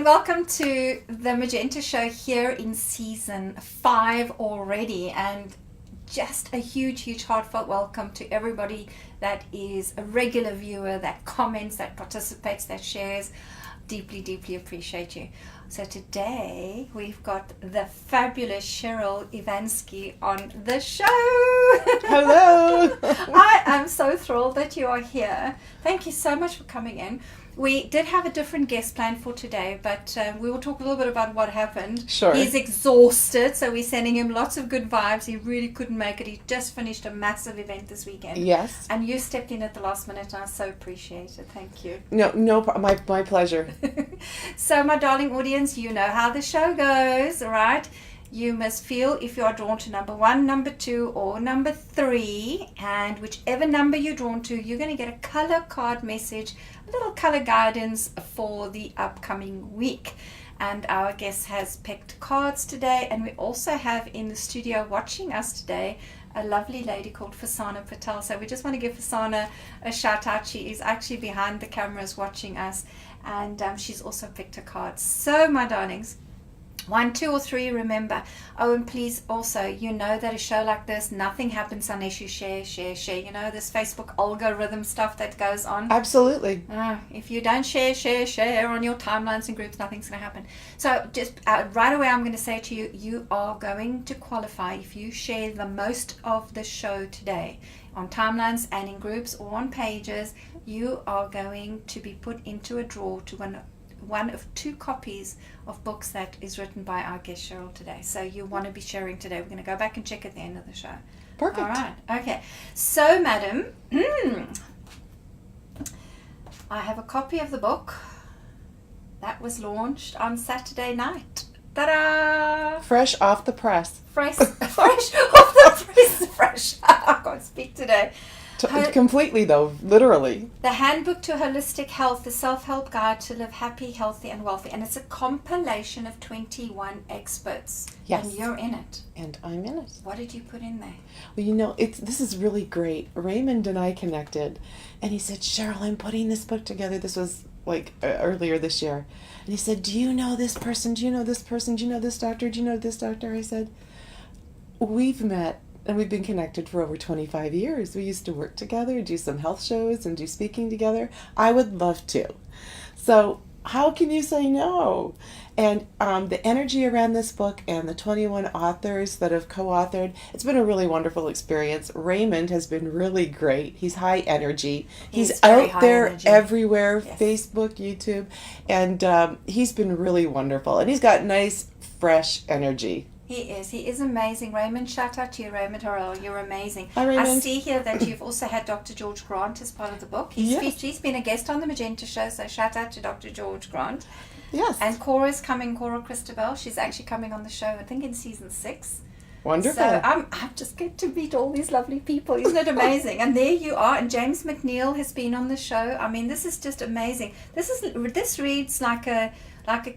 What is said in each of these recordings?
welcome to the Magenta Show here in season 5 already, and just a huge heartfelt welcome to everybody that is a regular viewer, that comments, that participates, that shares. Deeply appreciate you. So today we've got the fabulous Cheryl Ivaniski on the show. Hello. I am so thrilled that you are here. Thank you so much for coming in. We did have a different guest planned for today, but we will talk a little bit about what happened. Sure. He's exhausted, so we're sending him lots of good vibes. He really couldn't make it. He just finished a massive event this weekend. Yes. And you stepped in at the last minute, and I so appreciate it. Thank you. My pleasure. So, my darling audience, you know how the show goes, all right? You must feel if you are drawn to number 1, number 2, or number 3, and whichever number you're drawn to, you're going to get a color card message, a little color guidance for the upcoming week. And our guest has picked cards today, and we also have in the studio watching us today a lovely lady called Fasana Patel. So we just want to give Fasana a shout out. She is actually behind the cameras watching us, and she's also picked her cards. So, my darlings, 1, 2, or 3, remember. Oh, and please also, you know that a show like this, nothing happens unless you share. You know, this Facebook algorithm stuff that goes on. Absolutely. If you don't share on your timelines and groups, nothing's going to happen. So just right away, I'm going to say to you, you are going to qualify if you share the most of the show today on timelines and in groups or on pages. You are going to be put into a draw to one of 2 copies of books that is written by our guest Cheryl today. So you want to be sharing today. We're going to go back and check at the end of the show. Perfect. All right. Okay. So, madam, I have a copy of the book that was launched on Saturday night. Ta-da! Fresh off the press. Fresh off the press. Fresh. I can't speak today. Completely, though, literally. The Handbook to Holistic Health, the self-help guide to live happy, healthy, and wealthy. And it's a compilation of 21 experts. Yes. And you're in it. And I'm in it. What did you put in there? Well, you know, this is really great. Raymond and I connected, and he said, Cheryl, I'm putting this book together. This was like earlier this year. And he said, do you know this person? Do you know this person? Do you know this doctor? Do you know this doctor? I said, we've met. And we've been connected for over 25 years. We used to work together, do some health shows, and do speaking together. I would love to. So how can you say no? And the energy around this book and the 21 authors that have co-authored, it's been a really wonderful experience. Raymond has been really great. He's high energy. He's out there everywhere, yes. Facebook, YouTube, and he's been really wonderful. And he's got nice, fresh energy. He is amazing. Raymond, shout out to you, Raymond Harrell. You're amazing. Hi, Raymond. I see here that you've also had Dr. George Grant as part of the book. He's been a guest on the Magenta Show, so shout out to Dr. George Grant. Yes. And Cora's coming, Cora Christabel. She's actually coming on the show, I think, in season 6. Wonderful. So I'm just get to meet all these lovely people. Isn't it amazing? And there you are. And James McNeil has been on the show. I mean, this is just amazing. This reads like a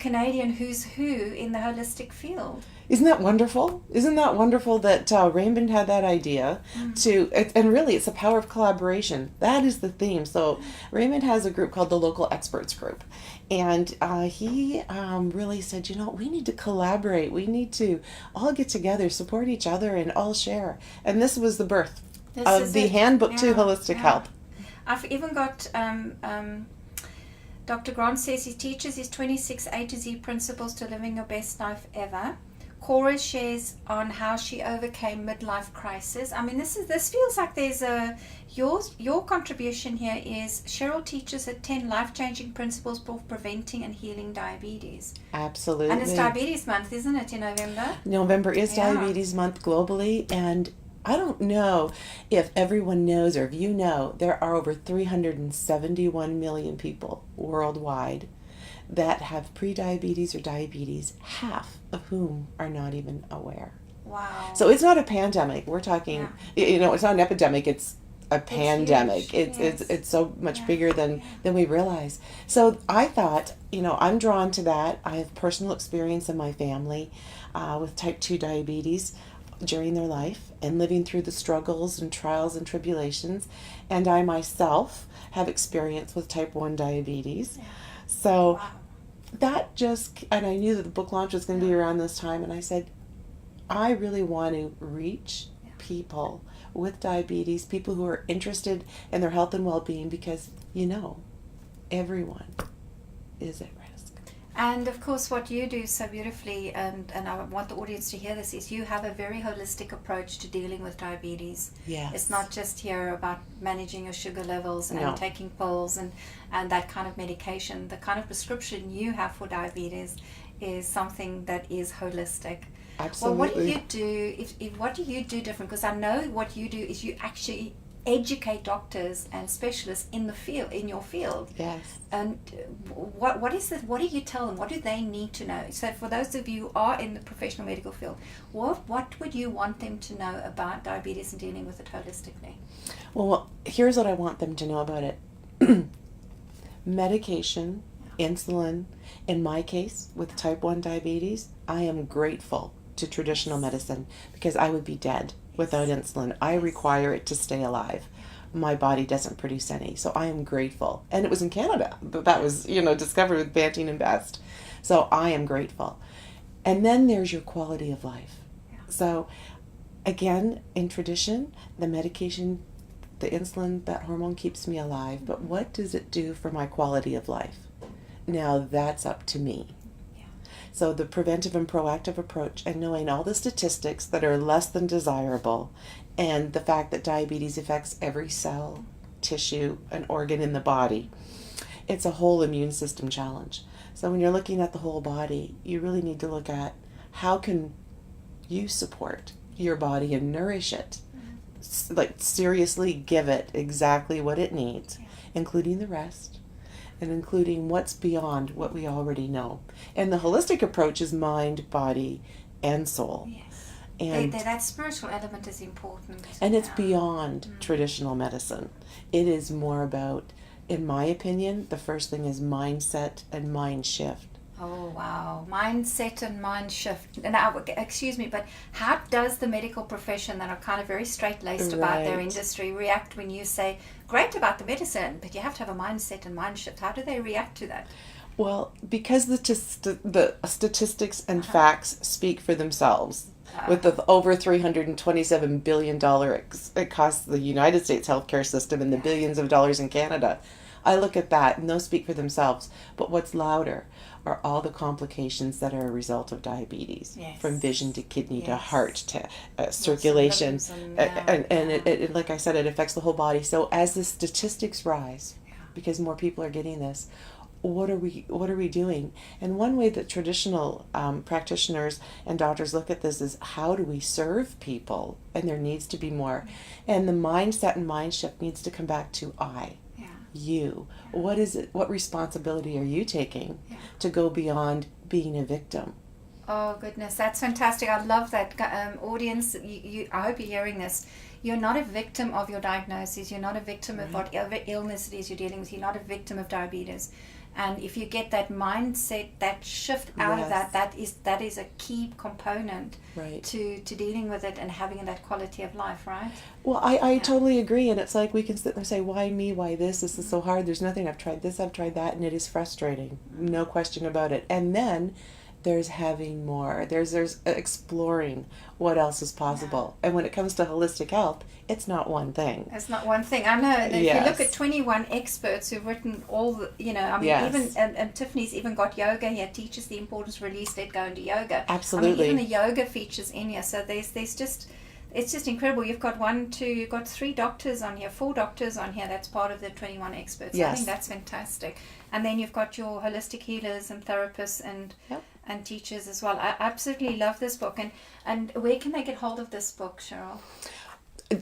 Canadian who's who in the holistic field. Isn't that wonderful? Isn't that wonderful that Raymond had that idea and really it's the power of collaboration. That is the theme. So Raymond has a group called the Local Experts Group. And he really said, you know, we need to collaborate. We need to all get together, support each other, and all share. And this was the birth of the Handbook to Holistic Health. I've even got... Dr. Grant says he teaches his 26 A to Z principles to living your best life ever. Cora shares on how she overcame midlife crisis. I mean, this feels like there's your contribution here is Cheryl teaches her 10 life-changing principles for preventing and healing diabetes. Absolutely. And it's Diabetes Month, isn't it, in November? November is Diabetes Month globally, and I don't know if everyone knows or if you know, there are over 371 million people worldwide that have prediabetes or diabetes, half of whom are not even aware. Wow. So it's not a pandemic. We're talking, you know, it's not an epidemic, it's a pandemic. It's so much bigger than we realize. So I thought, you know, I'm drawn to that. I have personal experience in my family with type 2 diabetes during their life and living through the struggles and trials and tribulations. And I myself have experience with type 1 diabetes. So that just, and I knew that the book launch was going to be around this time, and I said, I really want to reach people with diabetes, people who are interested in their health and well-being, because, everyone is at risk. And of course, what you do so beautifully, and I want the audience to hear this, is you have a very holistic approach to dealing with diabetes. Yes. It's not just here about managing your sugar levels and No. taking pills and that kind of medication. The kind of prescription you have for diabetes is something that is holistic. Absolutely. Well, what do you do? What do you do different? Because I know what you do is you actually educate doctors and specialists in the field, in your field. Yes. And what is this? What do you tell them? What do they need to know? So for those of you who are in the professional medical field, what would you want them to know about diabetes and dealing with it holistically? Well, here's what I want them to know about it. Medication, insulin. In my case, with type 1 diabetes, I am grateful to traditional medicine because I would be dead without insulin. I require it to stay alive. My body doesn't produce any, so I am grateful. And it was in Canada that was, discovered with Banting and Best. So I am grateful. And then there's your quality of life. So again, in tradition, the medication, the insulin, that hormone keeps me alive, but what does it do for my quality of life? Now that's up to me. So the preventive and proactive approach, and knowing all the statistics that are less than desirable, and the fact that diabetes affects every cell, tissue, and organ in the body, it's a whole immune system challenge. So when you're looking at the whole body, you really need to look at how can you support your body and nourish it. Like seriously give it exactly what it needs, including the rest. And including what's beyond what we already know. And the holistic approach is mind, body, and soul. Yes. And that spiritual element is important. And it's beyond traditional medicine. It is more about, in my opinion, the first thing is mindset and mind shift. Oh, wow. Mindset and mind shift. Now, excuse me, but how does the medical profession that are kind of very straight-laced about their industry react when you say, great about the medicine, but you have to have a mindset and mind shift? How do they react to that? Well, because the statistics and facts speak for themselves. With the over $327 billion it costs the United States healthcare system and the billions of dollars in Canada, I look at that and those speak for themselves. But what's louder are all the complications that are a result of diabetes, from vision to kidney to heart to circulation. And it, like I said, it affects the whole body. So as the statistics rise, because more people are getting this, what are we doing? And one way that traditional practitioners and doctors look at this is, how do we serve people? And there needs to be more. And the mindset and mind shift needs to come back to you. What is it? What responsibility are you taking to go beyond being a victim? Oh goodness, that's fantastic. I love that. Audience, I hope you're hearing this. You're not a victim of your diagnosis. You're not a victim of whatever illness it is you're dealing with. You're not a victim of diabetes. And if you get that mindset, that shift out of that is a key component to dealing with it and having that quality of life, right? Well, I totally agree. And it's like we can sit there and say, why me? Why this? This is so hard. There's nothing. I've tried this, I've tried that, and it is frustrating. No question about it. And then there's having more. There's exploring what else is possible. And when it comes to holistic health, it's not one thing. It's not one thing. I know. And if you look at 21 experts who've written all the, even, and Tiffany's even got yoga here, teaches the importance of release, let go into yoga. Absolutely. Even the yoga features in here. So there's just, it's just incredible. You've got 4 doctors on here that's part of the 21 experts. Yes. I think that's fantastic. And then you've got your holistic healers and therapists and teachers as well. I absolutely love this book. And where can they get hold of this book, Cheryl?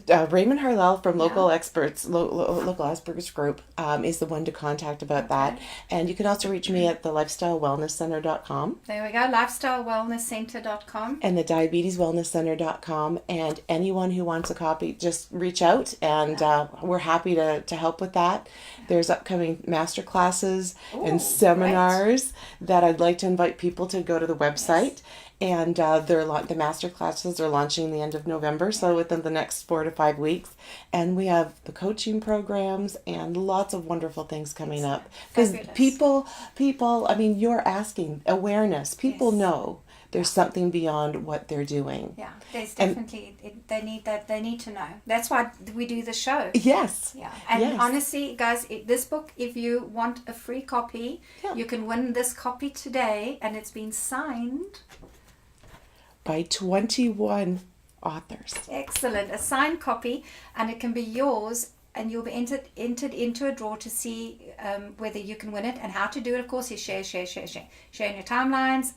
Raymond Harlell from Local Experts, Local Asperger's Group, is the one to contact about that. And you can also reach me at the lifestylewellnesscenter.com. There we go, lifestylewellnesscenter.com. And the diabeteswellnesscenter.com. And anyone who wants a copy, just reach out, and we're happy to help with that. There's upcoming master classes and seminars that I'd like to invite people to go to the website. And the master classes are launching the end of November, so within the next 4 to 5 weeks. And we have the coaching programs and lots of wonderful things coming up. Because people, I mean, you're asking awareness. People know there's something beyond what they're doing. Yeah, there's definitely, they need that, they need to know. That's why we do the show. Yes. Yeah, and honestly, guys, this book, if you want a free copy, you can win this copy today, and it's been signed by 21 authors. Excellent. A signed copy, and it can be yours, and you'll be entered into a draw to see whether you can win it, and how to do it, of course, is share in your timelines.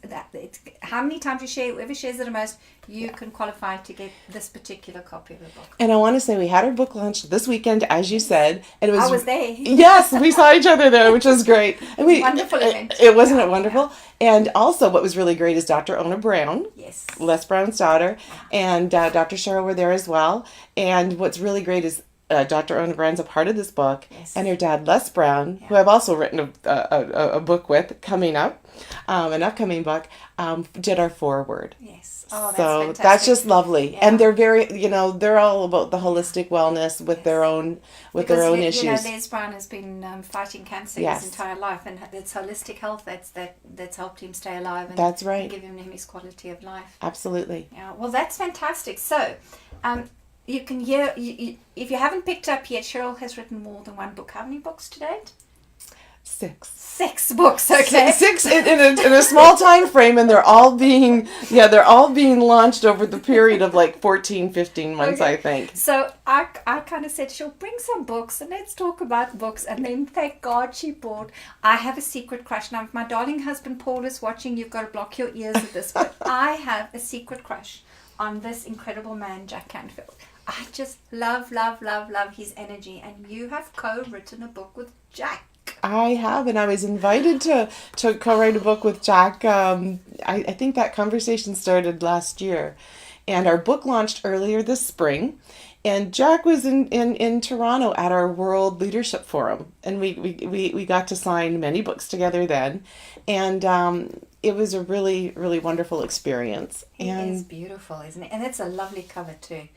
How many times you share, whoever shares it the most, you can qualify to get this particular copy of the book. And I want to say we had our book launch this weekend, as you said, and I was there. Yes, we saw each other there, which was great. And wonderful event. It wasn't it wonderful? Yeah. And also, what was really great is Dr. Ona Brown, Les Brown's daughter, and Dr. Cheryl were there as well. And what's really great is Dr. Ona Brown's a part of this book, and her dad, Les Brown, who I've also written a book with coming up, an upcoming book, did our foreword. Yes. Oh, that's so fantastic. That's just lovely. Yeah. And they're very, they're all about the holistic wellness with their own issues. Les Brown has been fighting cancer his entire life, and it's holistic health that's helped him stay alive. And that's right. And give him his quality of life. Absolutely. Yeah. Well, that's fantastic. So, you can hear, if you haven't picked up yet, Cheryl has written more than one book. How many books to date? 6 books, okay. 6 in a small time frame, and they're all being launched over the period of like 15 months, I think. So I kind of said, she'll bring some books and let's talk about books, and then thank God she bought I Have a Secret Crush. Now, if my darling husband Paul is watching, you've got to block your ears at this, but I have a secret crush on this incredible man, Jack Canfield. I just love his energy, and you have co-written a book with Jack. I have, and I was invited to co-write a book with Jack. I think that conversation started last year, and our book launched earlier this spring. And Jack was in Toronto at our World Leadership Forum, and we got to sign many books together then, and it was a really, really wonderful experience. It is beautiful, isn't it? And it's a lovely cover too.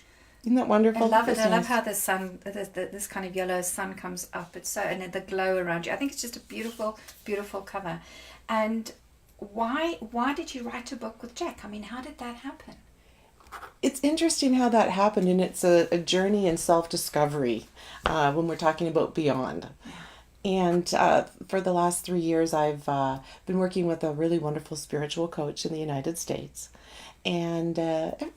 Isn't that wonderful? I love it. I love how the sun, this kind of yellow sun comes up. It's so, and the glow around you. I think it's just a beautiful, beautiful cover. And why did you write a book with Jack? I mean, how did that happen? It's interesting how that happened, and it's a journey in self-discovery when we're talking about beyond. And for the last 3 years, I've been working with a really wonderful spiritual coach in the United States. And,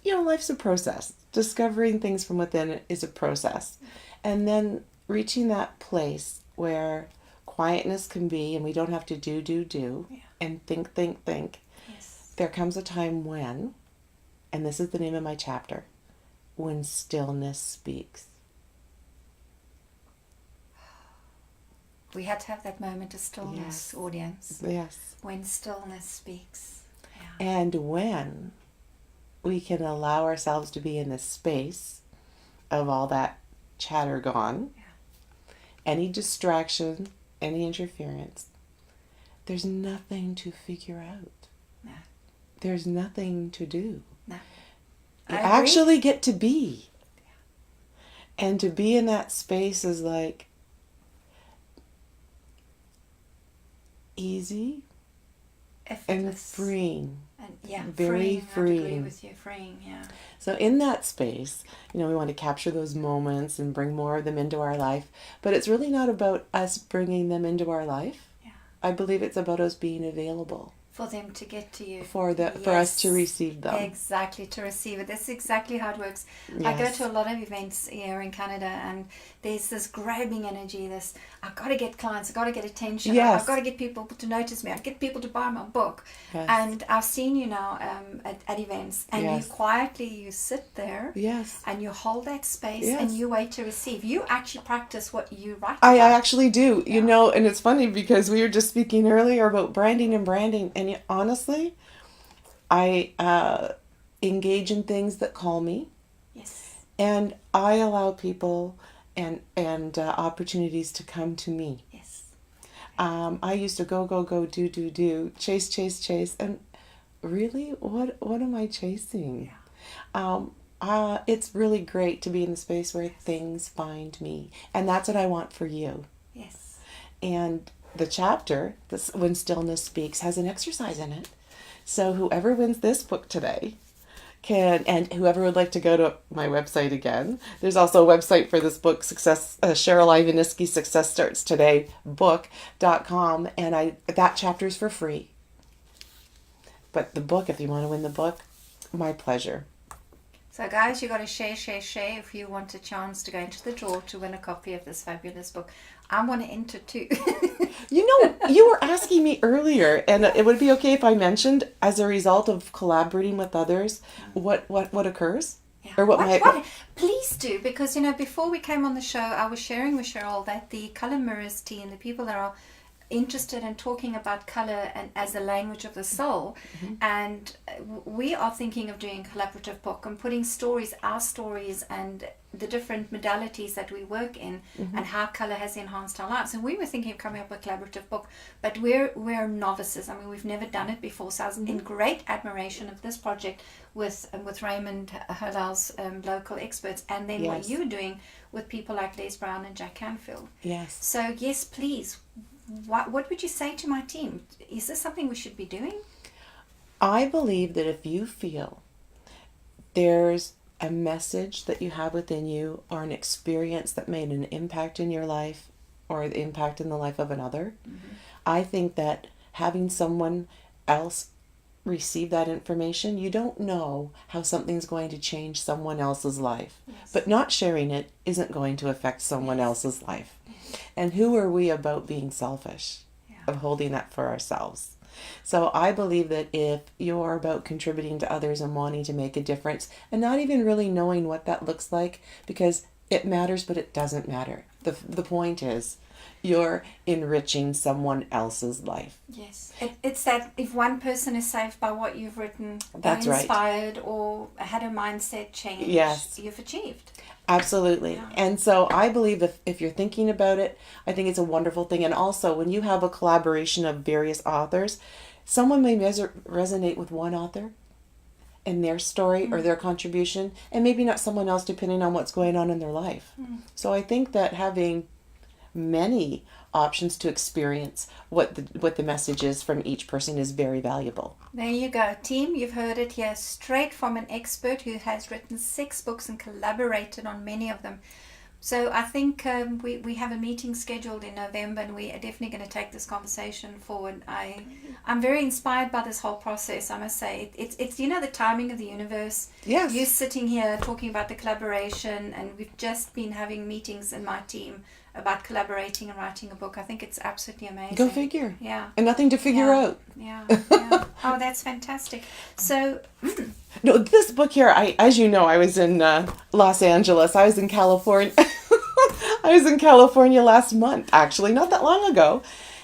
life's a process. Discovering things from within is a process. And then reaching that place where quietness can be, and we don't have to do, and think. Yes. There comes a time when, and this is the name of my chapter, when stillness speaks. We had to have that moment of stillness, audience. Yes. When stillness speaks. Yeah. And when we can allow ourselves to be in this space of all that chatter gone, any distraction, any interference, there's nothing to figure out. No. There's nothing to do. No. You actually get to be. Yeah. And to be in that space is like easy, effortless, and freeing. And very freeing. I agree with you, freeing, So in that space, we want to capture those moments and bring more of them into our life. But it's really not about us bringing them into our life. Yeah. I believe it's about us being available. For them to get to you. For us to receive them. Exactly, to receive it. That's exactly how it works. Yes. I go to a lot of events here in Canada, and there's this grabbing energy, this, I've got to get clients, I've got to get attention, yes. I've got to get people to notice me, I've got to get people to buy my book. Yes. And I've seen you now at events, and you quietly, you sit there, yes, and you hold that space, yes, and you wait to receive. You actually practice what you write about. I actually do, and it's funny because we were just speaking earlier about branding, and honestly, I engage in things that call me. Yes. And I allow people and opportunities to come to me. Yes. I used to go, do, chase, and really, what am I chasing? It's really great to be in the space where things find me. And that's what I want for you. Yes. And the chapter, When Stillness Speaks, has an exercise in it. So whoever wins this book today and whoever would like to go to my website again, there's also a website for this book, Cheryl Ivaniski, Success Starts Today book.com, and that chapter is for free. But the book, if you want to win the book, my pleasure. So guys, you got to share if you want a chance to go into the draw to win a copy of this fabulous book. I want to enter too. You were asking me earlier, and it would be okay if I mentioned, as a result of collaborating with others, what occurs? Yeah. Or Please do, because before we came on the show, I was sharing with Cheryl that the Color Mirrors team, the people that are interested in talking about color and as a language of the soul, and we are thinking of doing a collaborative book and putting our stories and the different modalities that we work in and how color has enhanced our lives. And we were thinking of coming up with a collaborative book, but we're novices. I mean, we've never done it before, so I was in great admiration of this project with Raymond Halal's local experts, and then what you're doing with people like Les Brown and Jack Canfield. Yes. So yes, please. What would you say to my team? Is this something we should be doing? I believe that if you feel there's a message that you have within you, or an experience that made an impact in your life or an impact in the life of another, I think that having someone else receive that information, you don't know how something's going to change someone else's life. Yes. But not sharing it isn't going to affect someone else's life. And who are we about being selfish, of holding that for ourselves? So I believe that if you're about contributing to others and wanting to make a difference, and not even really knowing what that looks like, because it matters, but it doesn't matter. The point is, you're enriching someone else's life. Yes. It's that if one person is saved by what you've written, that's or inspired, or had a mindset change, you've achieved. Absolutely. Yeah. And so I believe if you're thinking about it, I think it's a wonderful thing. And also, when you have a collaboration of various authors, someone may resonate with one author and their story or their contribution, and maybe not someone else, depending on what's going on in their life. So I think that having many options to experience what the message is from each person is very valuable. There you go, team. You've heard it here straight from an expert who has written 6 books and collaborated on many of them. So I think we have a meeting scheduled in November, and we are definitely going to take this conversation forward. I'm very inspired by this whole process, I must say. It's the timing of the universe. Yes. You're sitting here talking about the collaboration, and we've just been having meetings in my team about collaborating and writing a book. I think it's absolutely amazing. Go figure. Yeah. And nothing to figure out. Yeah. Oh, that's fantastic. So... No, this book here, as you know, I was in Los Angeles. I was in California. I was in California last month, actually, not that long ago.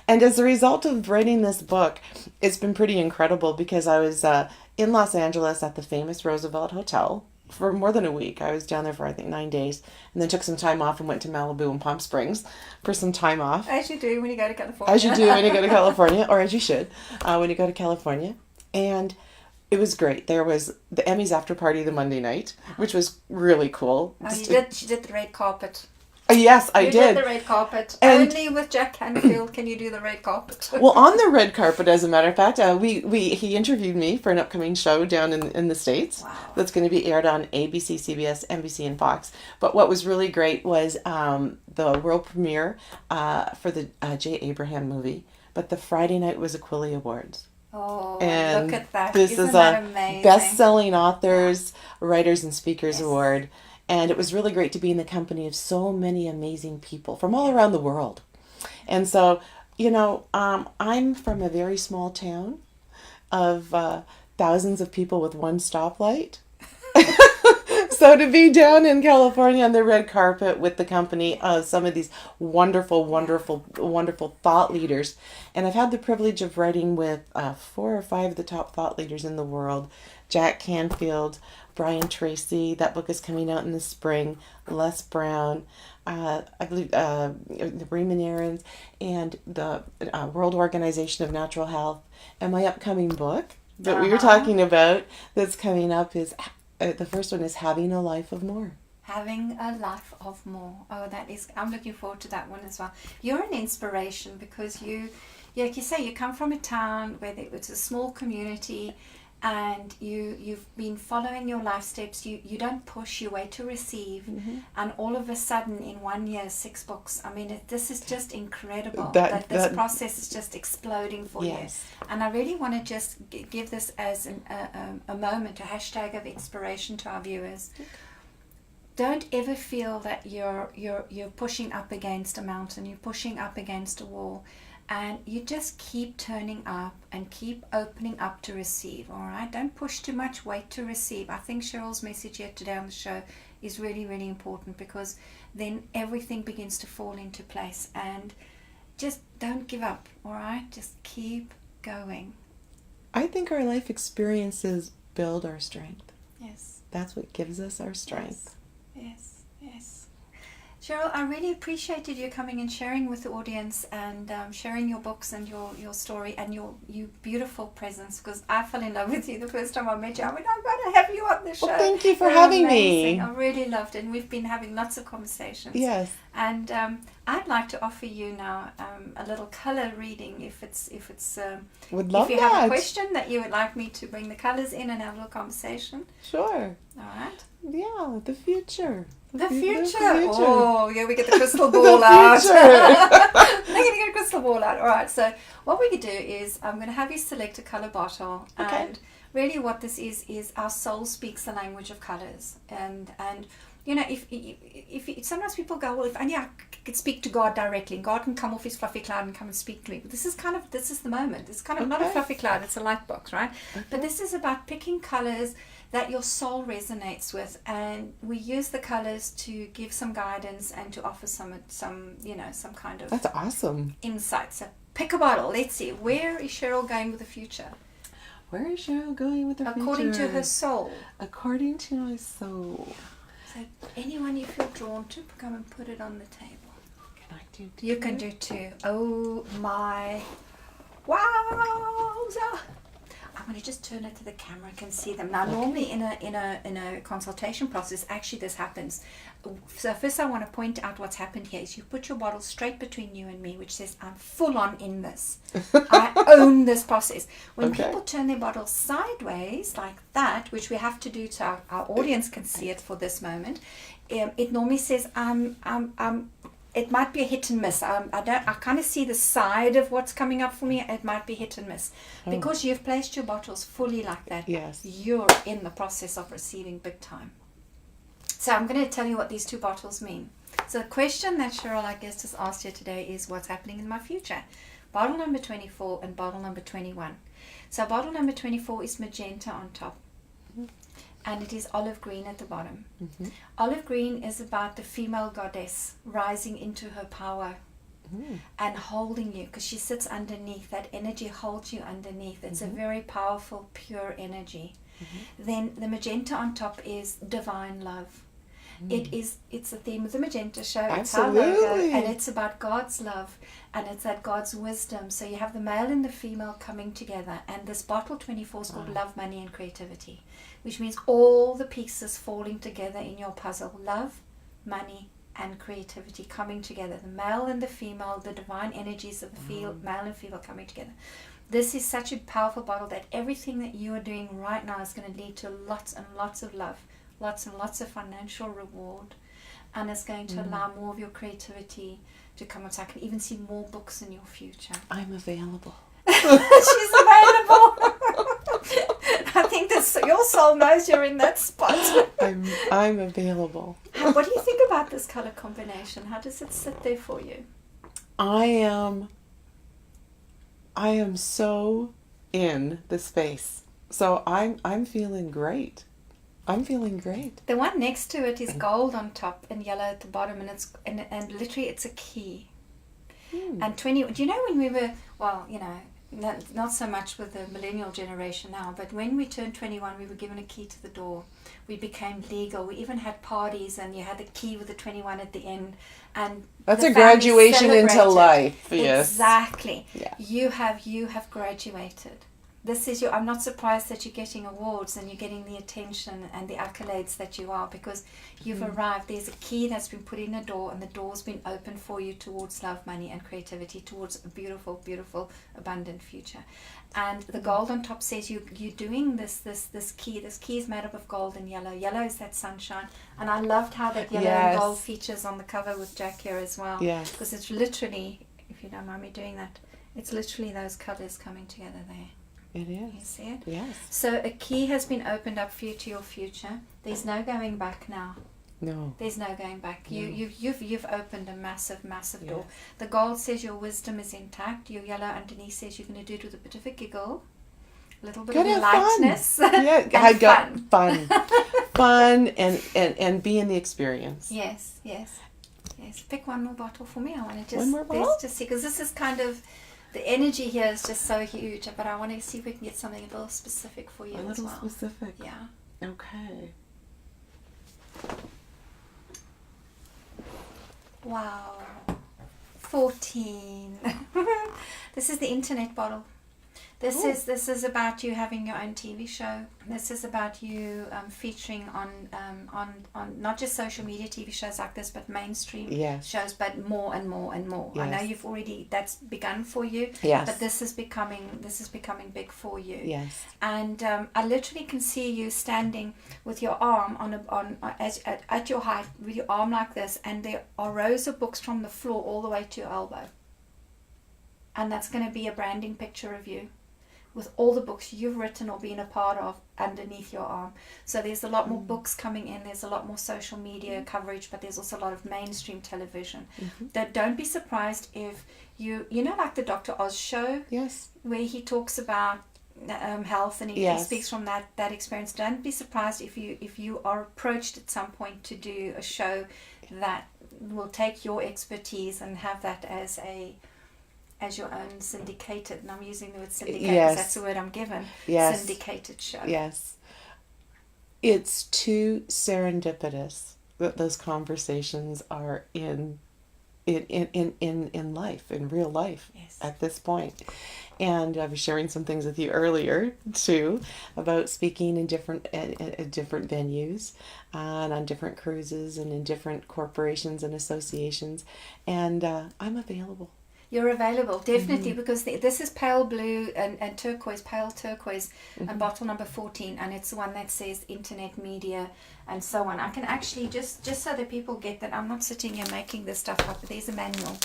And as a result of writing this book, it's been pretty incredible, because I was in Los Angeles at the famous Roosevelt Hotel for more than a week. I was down there for, I think, 9 days, and then took some time off and went to Malibu and Palm Springs for some time off. As you do when you go to California. As you do when you go to California, or as you should when you go to California. And it was great. There was the Emmys after party the Monday night, which was really cool. Oh, she did the red carpet. Yes, I did. You did the red carpet. And only with Jack Canfield can you do the red carpet. Well, on the red carpet, as a matter of fact, he interviewed me for an upcoming show down in the States. Wow. That's going to be aired on ABC, CBS, NBC, and Fox. But what was really great was the world premiere for the J. Abraham movie. But the Friday night was Aquila Awards. Oh, and look at that. This Isn't is that a amazing? best-selling authors, writers, and speakers Yes. award. And it was really great to be in the company of so many amazing people from all around the world. And so, I'm from a very small town of thousands of people with one stoplight. So to be down in California on the red carpet with the company of some of these wonderful, wonderful, wonderful thought leaders. And I've had the privilege of writing with 4 or 5 of the top thought leaders in the world. Jack Canfield, Brian Tracy, that book is coming out in the spring, Les Brown, I believe the Raymond Aarons, and the World Organization of Natural Health, and my upcoming book that we were talking about that's coming up is, the first one is having a life of more. Having a life of more. Oh, I'm looking forward to that one as well. You're an inspiration because like you say, you come from a town where it's a small community, and you've been following your life steps. You don't push, you wait to receive, and all of a sudden in 1 year 6 books. I mean, this is just incredible that this process is just exploding for you. And I really want to just give this as a moment, a hashtag of inspiration to our viewers. Don't ever feel that you're pushing up against a mountain, you're pushing up against a wall. And you just keep turning up and keep opening up to receive, all right? Don't push too much, wait to receive. I think Cheryl's message here today on the show is really, really important, because then everything begins to fall into place. And just don't give up, all right? Just keep going. I think our life experiences build our strength. Yes. That's what gives us our strength. Yes. Cheryl, I really appreciated you coming and sharing with the audience, and sharing your books and your story and your beautiful presence, because I fell in love with you the first time I met you. I mean, I'm going to have you on the show. Well, thank you for having me. I really loved it, and we've been having lots of conversations. Yes. And I'd like to offer you now a little color reading, if you have a question that you would like me to bring the colors in and have a little conversation. Sure. All right. Yeah, the future. The future. Oh, yeah, we get the crystal ball out. They're going to get a crystal ball out. All right, so what we could do is I'm going to have you select a color bottle. Okay. And really what this is our soul speaks the language of colors. And you know, if sometimes people go, well, if only I could speak to God directly, and God can come off his fluffy cloud and come and speak to me. But this is the moment. It's kind of not a fluffy cloud, it's a light box, right? Okay. But this is about picking colors that your soul resonates with, and we use the colors to give some guidance and to offer some kind of, that's awesome, insight. So pick a bottle. Let's see, where is Cheryl going with the future? Where is Cheryl going with the future? According to her soul. According to my soul. So anyone you feel drawn to, come and put it on the table. Can I do two? You can do two. Oh my, wowza! I'm going to just turn it to the camera. I can see them now. Okay. Normally in a consultation process, actually this happens. So first I want to point out what's happened here is you put your bottle straight between you and me, which says I'm full on in this. I own this process. When people turn their bottles sideways like that, which we have to do so our audience can see it for this moment, it normally says it might be a hit and miss. I kind of see the side of what's coming up for me. It might be hit and miss. Because you've placed your bottles fully like that, yes, you're in the process of receiving big time. So I'm going to tell you what these two bottles mean. So the question that Cheryl, I guess, just asked you today is what's happening in my future? Bottle number 24 and bottle number 21. So bottle number 24 is magenta on top. Mm-hmm. And it is olive green at the bottom. Mm-hmm. Olive green is about the female goddess rising into her power and holding you, because she sits underneath. That energy holds you underneath. It's a very powerful, pure energy. Mm-hmm. Then the magenta on top is divine love. It's the theme of the Magenta Show. It's our logo, and it's about God's love, and it's that God's wisdom. So you have the male and the female coming together, and this bottle 24 is called Love, Money and Creativity, which means all the pieces falling together in your puzzle. Love, money and creativity coming together. The male and the female, the divine energies of the male and female coming together. This is such a powerful bottle that everything that you are doing right now is going to lead to lots and lots of love, lots and lots of financial reward, and it's going to allow more of your creativity to come out. So I can even see more books in your future. I'm available. She's available. I think your soul knows you're in that spot. I'm available. What do you think about this color combination? How does it sit there for you? I am so in the space. So I'm feeling great. I'm feeling great. The one next to it is gold on top and yellow at the bottom, and it's and literally it's a key. And 20. Do you know when we were, well, you know, not so much with the millennial generation now, but when we turned 21, we were given a key to the door. We became legal. We even had parties, and you had the key with the 21 at the end. And that's a graduation into life. Yes, exactly. Yeah. You have graduated. this is I'm not surprised that you're getting awards and you're getting the attention and the accolades that you are, because you've arrived. There's a key that's been put in the door, and the door's been opened for you towards love, money, and creativity, towards a beautiful, beautiful, abundant future. And the gold on top says you're doing this key. This key is made up of gold and yellow. Yellow is that sunshine. And I loved how that yellow and gold features on the cover with Jack here as well. Yes. Because it's literally, if you don't mind me doing that, it's literally those colors coming together there. It is. You see it? Yes. So a key has been opened up for you to your future. There's no going back now. No. There's no going back. No. You've opened a massive, massive door. Yes. The gold says your wisdom is intact. Your yellow underneath says you're going to do it with a bit of a giggle, a little bit of lightness. Yeah, I got fun. Fun and be in the experience. Yes. Pick one more bottle for me. I want to just one more bottle? let's just see, because this is kind of, the energy here is just so huge. But I want to see if we can get something a little specific for you as well. Specific. Yeah. Okay. Wow. 14. This is the internet bottle. This is about you having your own TV show. This is about you featuring on not just social media TV shows like this, but mainstream shows, but more and more and more. Yes. I know you've already, that's begun for you. Yes. But this is becoming big for you. Yes. And I literally can see you standing with your arm at your height, with your arm like this, and there are rows of books from the floor all the way to your elbow. And that's going to be a branding picture of you, with all the books you've written or been a part of underneath your arm. So there's a lot more books coming in, there's a lot more social media coverage, but there's also a lot of mainstream television. Don't be surprised if you know, like the Dr. Oz show, where he talks about health, and he speaks from that experience. Don't be surprised if you are approached at some point to do a show that will take your expertise and have that as your own syndicated, and I'm using the word syndicate because that's the word I'm given, syndicated show. Yes. It's too serendipitous that those conversations are in life, in real life at this point. And I was sharing some things with you earlier too about speaking in different venues and on different cruises and in different corporations and associations, and I'm available. You're available, definitely, because this is pale blue and turquoise, pale turquoise, and bottle number 14, and it's the one that says internet media and so on. I can actually, just so that people get that, I'm not sitting here making this stuff up, but there's a manual.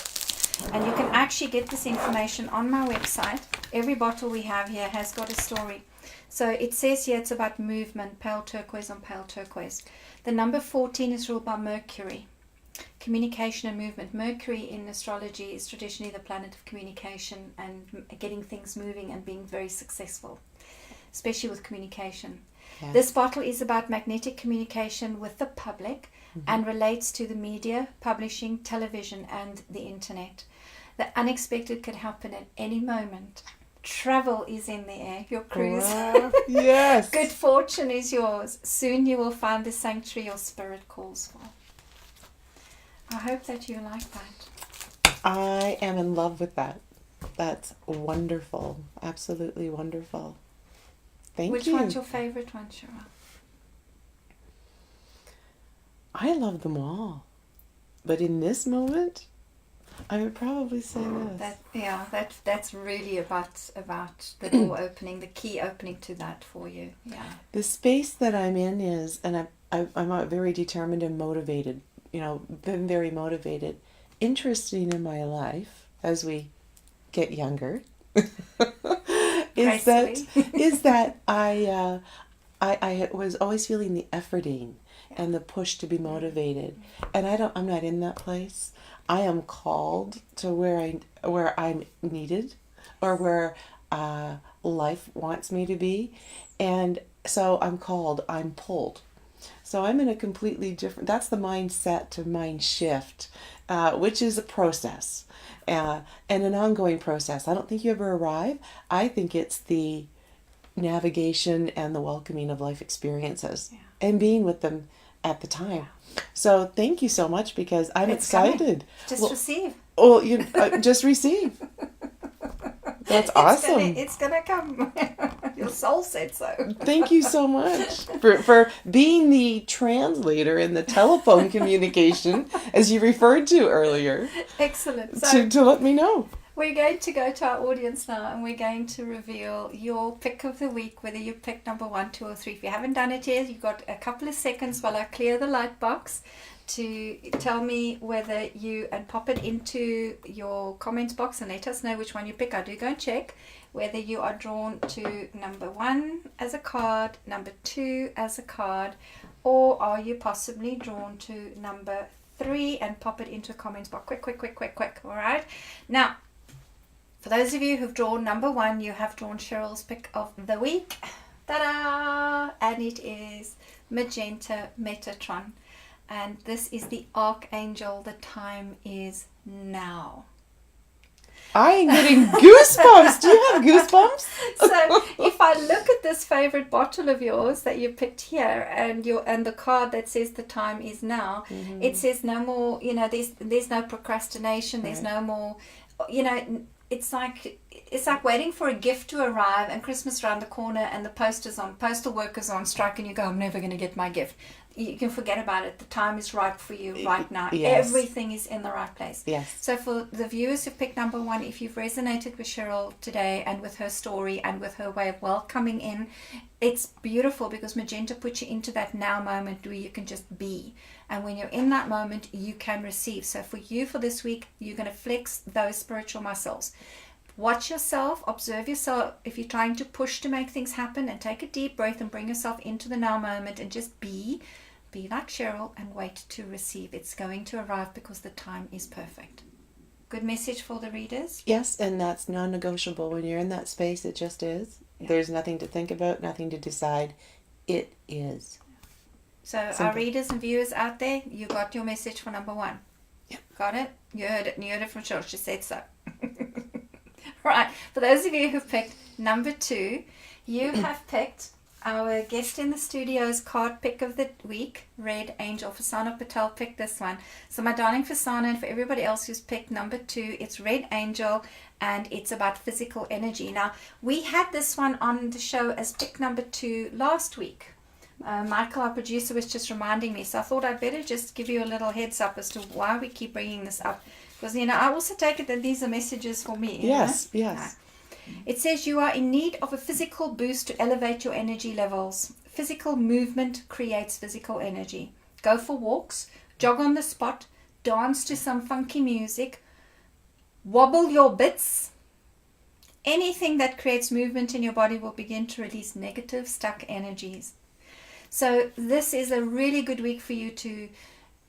And you can actually get this information on my website. Every bottle we have here has got a story. So it says here it's about movement, pale turquoise on pale turquoise. The number 14 is ruled by Mercury. Communication and movement. Mercury in astrology is traditionally the planet of communication and getting things moving and being very successful, especially with communication. Yes. This bottle is about magnetic communication with the public and relates to the media, publishing, television, and the internet. The unexpected could happen at any moment. Travel is in the air. Your cruise. Wow. Yes. Good fortune is yours. Soon you will find the sanctuary your spirit calls for. I hope that you like that. I am in love with that. That's wonderful. Absolutely wonderful. Thank you. Which one's your favorite one, Cheryl? I love them all. But in this moment, I would probably say this. That's really about the door opening, the key opening to that for you. Yeah. The space that I'm in is, and I'm very determined and motivated. Been very motivated, interesting in my life as we get younger. is that I was always feeling the efforting and the push to be motivated, and I'm not in that place. I am called to where I'm needed, or where life wants me to be, and so I'm called. I'm pulled. So I'm in a completely different, that's the mindset to mind shift, which is a process and an ongoing process. I don't think you ever arrive. I think it's the navigation and the welcoming of life experiences and being with them at the time. So thank you so much, because I'm excited. Coming. Receive. Oh, just receive. That's awesome. It's gonna come. Your soul said so. Thank you so much for being the translator in the telephone communication, as you referred to earlier. Excellent. So To let me know. we're going to go to our audience now, and we're going to reveal your pick of the week, whether you picked number 1, 2, or 3. If you haven't done it yet, you've got a couple of seconds while I clear the light box to tell me whether you, and pop it into your comments box and let us know which one you pick. I do go and check whether you are drawn to number 1 as a card, number 2 as a card, or are you possibly drawn to number 3, and pop it into a comments box. Quick. All right. Now, for those of you who've drawn number 1, you have drawn Cheryl's pick of the week. Ta-da! And it is Magenta Metatron. And this is the Archangel. The time is now. I am getting goosebumps. Do you have goosebumps? So if I look at this favorite bottle of yours that you picked here, and the card that says the time is now, it says no more, there's no procrastination, there's no more, it's like waiting for a gift to arrive and Christmas around the corner and the postal workers on strike, and you go, I'm never going to get my gift. You can forget about it. The time is right for you right now. Yes. Everything is in the right place. Yes. So for the viewers who picked number 1, if you've resonated with Cheryl today and with her story and with her way of welcoming in, it's beautiful, because Magenta puts you into that now moment where you can just be. And when you're in that moment, you can receive. So for you, for this week, you're going to flex those spiritual muscles. Watch yourself, observe yourself. If you're trying to push to make things happen, and take a deep breath and bring yourself into the now moment and just be like Cheryl and wait to receive. It's going to arrive because the time is perfect. Good message for the readers? Yes, and that's non-negotiable. When you're in that space, it just is. Yeah. There's nothing to think about, nothing to decide. It is. So simple. Our readers and viewers out there, you got your message for number 1. Yep. Got it? You heard it. You heard it from Cheryl. She said so. Right. For those of you who've picked number 2, you have picked our guest in the studio's card pick of the week, Red Angel. Fasana Patel picked this one. So my darling Fasana, and for everybody else who's picked number 2, it's Red Angel, and it's about physical energy. Now, we had this one on the show as pick number 2 last week. Michael, our producer, was just reminding me, so I thought I'd better just give you a little heads up as to why we keep bringing this up. Because, I also take it that these are messages for me. Yes. It says you are in need of a physical boost to elevate your energy levels. Physical movement creates physical energy. Go for walks, jog on the spot, dance to some funky music, wobble your bits. Anything that creates movement in your body will begin to release negative, stuck energies. So this is a really good week for you to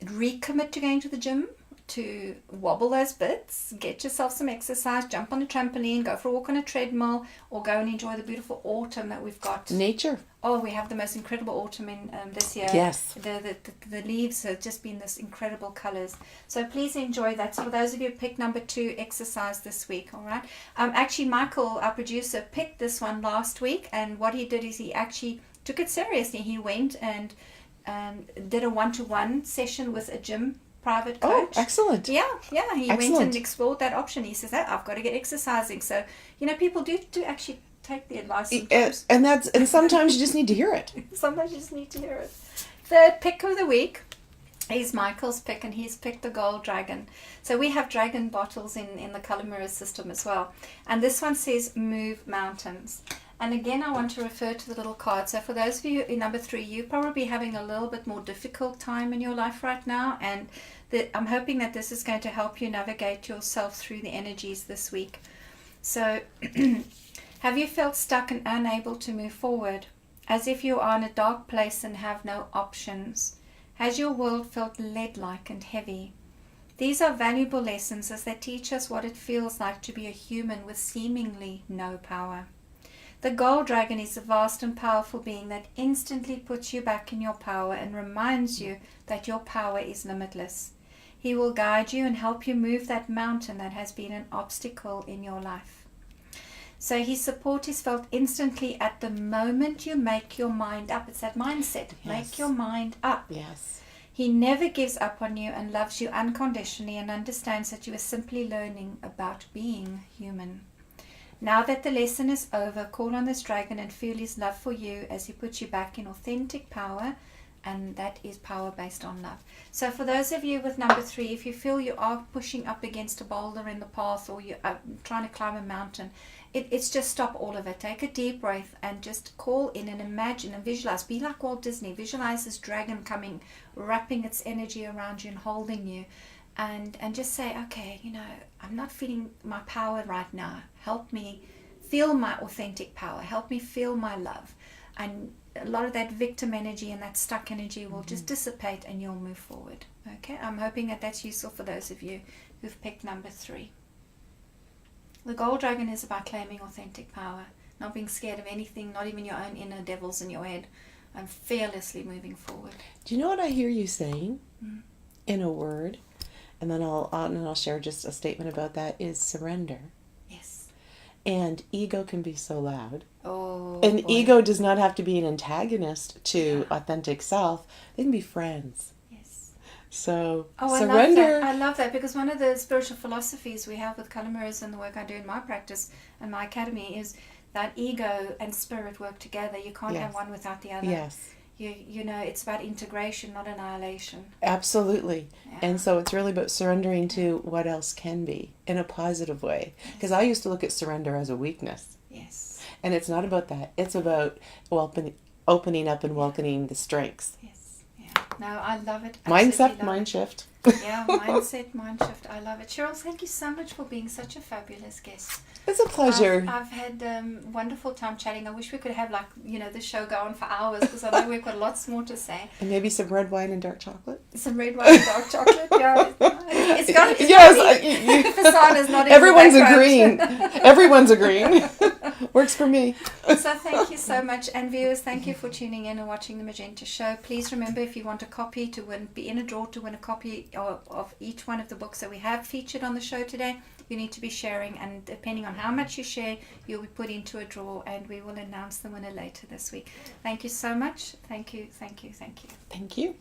recommit to going to the gym, to wobble those bits, get yourself some exercise, jump on a trampoline, go for a walk on a treadmill, or go and enjoy the beautiful autumn that we've got. Nature. Oh, we have the most incredible autumn in this year. Yes. The leaves have just been this incredible colors. So please enjoy that. So for those of you who picked number 2, exercise this week, all right? Actually, Michael, our producer, picked this one last week, and what he did is he actually took it seriously. He went and did a 1-to-1 session with a gym private coach. Oh, excellent. Yeah. He Excellent. went and explored that option. He says, I've got to get exercising. So, people do actually take the advice sometimes. And sometimes you just need to hear it. Sometimes you just need to hear it. The pick of the week is Michael's pick, and he's picked the Gold Dragon. So we have dragon bottles in the color mirror system as well. And this one says move mountains. And again, I want to refer to the little card. So for those of you in number 3, you're probably having a little bit more difficult time in your life right now. And I'm hoping that this is going to help you navigate yourself through the energies this week. So have you felt stuck and unable to move forward? As if you are in a dark place and have no options? Has your world felt lead-like and heavy? These are valuable lessons, as they teach us what it feels like to be a human with seemingly no power. The Gold Dragon is a vast and powerful being that instantly puts you back in your power and reminds you that your power is limitless. He will guide you and help you move that mountain that has been an obstacle in your life. So his support is felt instantly at the moment you make your mind up. It's that mindset. Yes. Make your mind up. Yes. He never gives up on you and loves you unconditionally, and understands that you are simply learning about being human. Now that the lesson is over, call on this dragon and feel his love for you as he puts you back in authentic power, and that is power based on love. So for those of you with number 3, if you feel you are pushing up against a boulder in the path, or you are trying to climb a mountain, it's just stop all of it. Take a deep breath and just call in and imagine and visualize. Be like Walt Disney. Visualize this dragon coming, wrapping its energy around you and holding you. And just say, okay, I'm not feeling my power right now. Help me feel my authentic power. Help me feel my love. And a lot of that victim energy and that stuck energy will just dissipate and you'll move forward. Okay, I'm hoping that that's useful for those of you who've picked number 3. The gold dragon is about claiming authentic power, not being scared of anything, not even your own inner devils in your head, and fearlessly moving forward. Do you know what I hear you saying in a word? And then I'll share just a statement about that, is surrender. Yes. And ego can be so loud. Oh. And boy. ego does not have to be an antagonist to authentic self. They can be friends. Yes. So surrender. I love that because one of the spiritual philosophies we have with Kalamaras and the work I do in my practice and my academy is that ego and spirit work together. You can't have one without the other. Yes. It's about integration, not annihilation. Absolutely. Yeah. And so it's really about surrendering to what else can be in a positive way. Because I used to look at surrender as a weakness. Yes. And it's not about that. It's about opening up and welcoming the strengths. Yes. Yeah. No, I love it. Mindset, mind shift. Yeah, mindset, mind shift. I love it. Cheryl, thank you so much for being such a fabulous guest. It's a pleasure. I've had wonderful time chatting. I wish we could have the show go on for hours because I know we've got lots more to say. And maybe some red wine and dark chocolate. Some red wine and dark chocolate. Yeah, it's got to yes, Fasana's not. Everyone's agreeing. Everyone's agreeing. Works for me. So thank you so much, and viewers, thank you for tuning in and watching the Magenta Show. Please remember, if you want a copy to win, be in a draw to win a copy of each one of the books that we have featured on the show today. You need to be sharing, and depending on how much you share, you'll be put into a draw, and we will announce the winner later this week. Thank you so much. Thank you, thank you, thank you. Thank you.